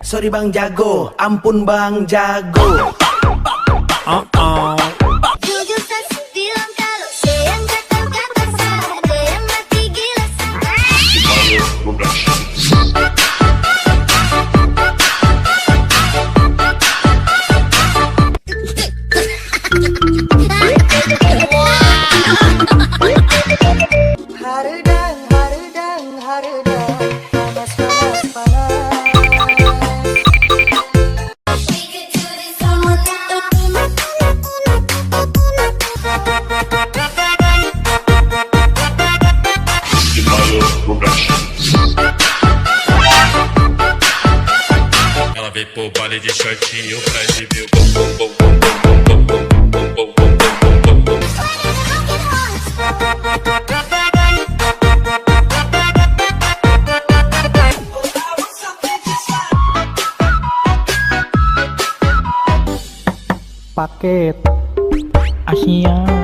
Sorry Bang Jago, ampun Bang Jago. Jujur saya bilang kalau saya yang kata-kata salah, ada yang mati gila Haredang, haredang, haredang, panas, panas, panas. Ela veio pro baile de shortinho pra exibir o bom bom bom bom bom bom bom bom bom bom bom bom. Paket Asia.